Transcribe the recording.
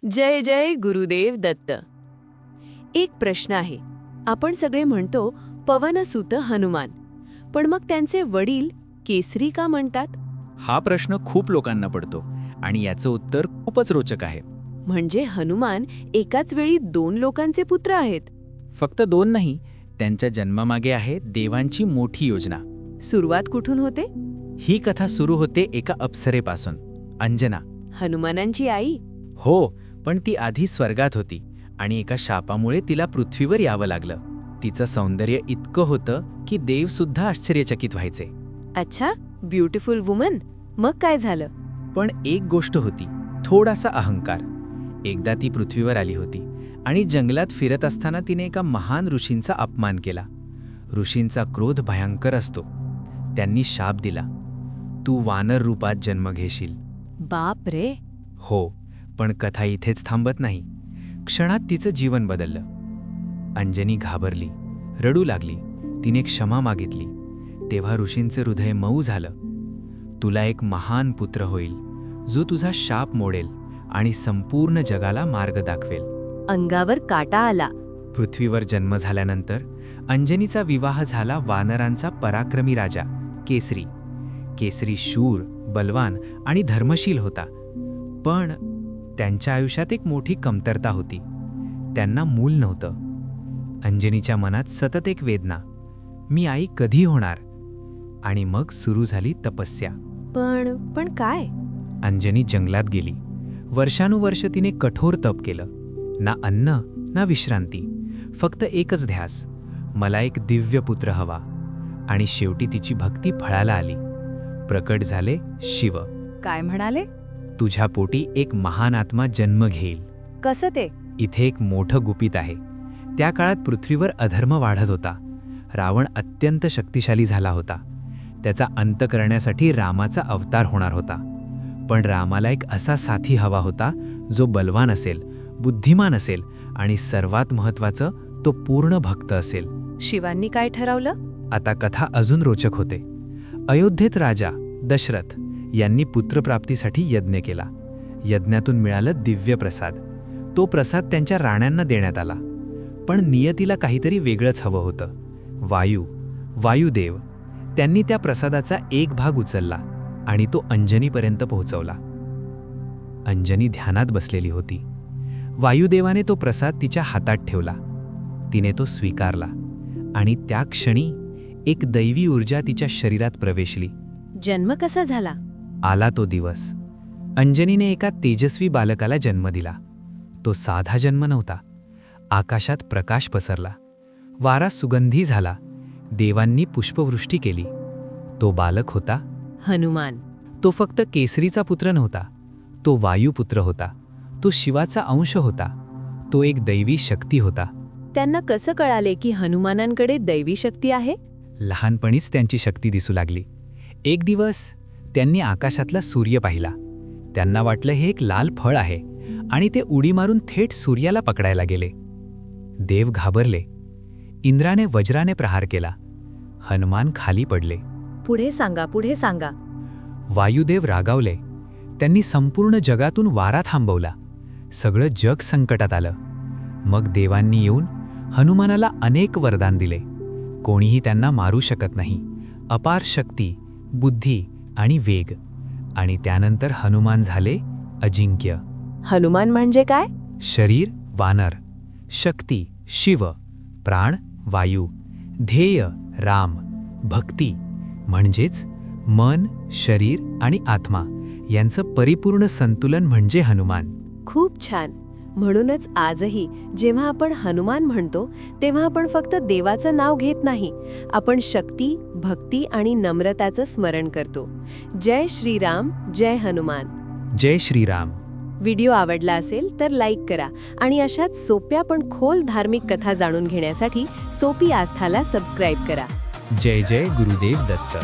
जय जय गुरुदेव दत्त. एक प्रश्न आहे. आपण सगळे म्हणतो पवनसुत हनुमान, पण मग त्यांचे वडील केसरी का म्हणतात? हा प्रश्न खूप लोकांना पडतो आणि याचं उत्तर खूपच रोचक आहे. म्हणजे हनुमान एकाच वेळी दोन लोकांचे पुत्र आहेत? फक्त दोन नाही, त्यांच्या जन्मामागे आहे देवांची मोठी योजना. सुरुवात कुठून होते? ही कथा सुरू होते एका अप्सरेपासून, अंजना. हनुमानांची आई? हो, पण ती आधी स्वर्गात होती आणि एका शापामुळे तिला पृथ्वीवर यावं लागलं. तिचं सौंदर्य इतकं होतं की देवसुद्धा आश्चर्यचकित व्हायचे. अच्छा, ब्युटिफुल वुमन. मग काय झालं? पण एक गोष्ट होती, थोडासा अहंकार. एकदा ती पृथ्वीवर आली होती आणि जंगलात फिरत असताना तिने एका महान ऋषींचा अपमान केला. ऋषींचा क्रोध भयंकर असतो. त्यांनी शाप दिला, तू वानर रूपात जन्म घेशील. बाप रे. हो, पण कथा इथेच थांबत नाही. क्षणात तिचं जीवन बदललं. अंजनी घाबरली, रडू लागली. तिने क्षमा मागितली. तेव्हा ऋषींचे हृदय मऊ झालं. तुला एक महान पुत्र होईल, जो तुझा शाप मोडेल आणि संपूर्ण जगाला मार्ग दाखवेल. अंगावर काटा आला. पृथ्वीवर जन्म झाल्यानंतर अंजनीचा विवाह झाला वानरांचा पराक्रमी राजा केसरी. केसरी शूर, बलवान आणि धर्मशील होता. पण त्यांच्या आयुष्यात एक मोठी कमतरता होती. त्यांना मूल नव्हतं. अंजनीच्या मनात सतत एक वेदना, मी आई कधी होणार? आणि मग सुरू झाली तपस्या. पण काय? अंजनी जंगलात गेली. वर्षानुवर्ष तिने कठोर तप केलं. ना अन्न ना विश्रांती, फक्त एकच ध्यास, मला एक दिव्य पुत्र हवा. आणि शेवटी तिची भक्ती फळाला आली. प्रकट झाले शिव. काय म्हणाले? तुझ्या पोटी एक महान आत्मा जन्म घेईल. कसं ते? इथे एक मोठं गुपित आहे. त्या काळात पृथ्वीवर अधर्म वाढत होता. रावण अत्यंत शक्तिशाली झाला होता. त्याचा अंत करण्यासाठी रामाचा अवतार होणार होता. पण रामाला एक असा साथी हवा होता, जो बलवान असेल, बुद्धिमान असेल आणि सर्वात महत्त्वाचं, तो पूर्ण भक्त असेल. शिवांनी काय ठरवलं? आता कथा अजून रोचक होते. अयोध्येत राजा दशरथ यांनी पुत्रप्राप्तीसाठी यज्ञ केला. यज्ञातून मिळालं दिव्य प्रसाद. तो प्रसाद त्यांच्या राण्यांना देण्यात आला. पण नियतीला काहीतरी वेगळंच हवं होतं. वायुदेव. त्यांनी त्या प्रसादाचा एक भाग उचलला आणि तो अंजनीपर्यंत पोहोचवला. अंजनी ध्यानात बसलेली होती. वायुदेवाने तो प्रसाद तिच्या हातात ठेवला. तिने तो स्वीकारला आणि त्या क्षणी एक दैवी ऊर्जा तिच्या शरीरात प्रवेशली. जन्म कसा झाला? आला तो दिवस. अंजनीने एका तेजस्वी बालकाला जन्म दिला. तो साधा जन्म नव्हता. आकाशात प्रकाश पसरला. वारा सुगंधी झाला. देवांनी पुष्पवृष्टी केली. तो बालक होता हनुमान. तो फक्त केसरीचा पुत्र नव्हता. तो वायुपुत्र होता. तो शिवाचा अंश होता. तो एक दैवी शक्ती होता. त्यांना कसं कळाले की हनुमानांकडे दैवी शक्ती आहे? लहानपणीच त्यांची शक्ती दिसू लागली. एक दिवस त्यांनी आकाशातला सूर्य पाहिला. त्यांना वाटलं हे एक लाल फळ आहे आणि ते उडी मारून थेट सूर्याला पकडायला गेले. देव घाबरले. इंद्राने वज्राने प्रहार केला. हनुमान खाली पडले. पुढे सांगा. वायुदेव रागावले. त्यांनी संपूर्ण जगातून वारा थांबवला. सगळं जग संकटात आलं. मग देवांनी येऊन हनुमानाला अनेक वरदान दिले. कोणीही त्यांना मारू शकत नाही. अपार शक्ती, बुद्धी आणि वेग. आणि त्यानंतर हनुमान झाले अजिंक्य. हनुमान म्हणजे काय? शरीर वानर, शक्ती शिव, प्राण वायू, ध्येय राम, भक्ती म्हणजेच मन, शरीर आणि आत्मा यांचं परिपूर्ण संतुलन म्हणजे हनुमान. खूप छान. म्हणूनच आजही जेव्हा आपण हनुमान म्हणतो तेव्हा आपण फक्त देवाचं नाव घेत नाही, आपण शक्ती, भक्ती आणि नम्रताचं स्मरण करतो. जय श्रीराम, जय हनुमान. जय श्रीराम. व्हिडिओ आवडला असेल तर लाईक करा आणि अशाच सोप्या पण खोल धार्मिक कथा जाणून घेण्यासाठी सोपी आस्थाला सबस्क्राईब करा. जय जय गुरुदेव दत्त.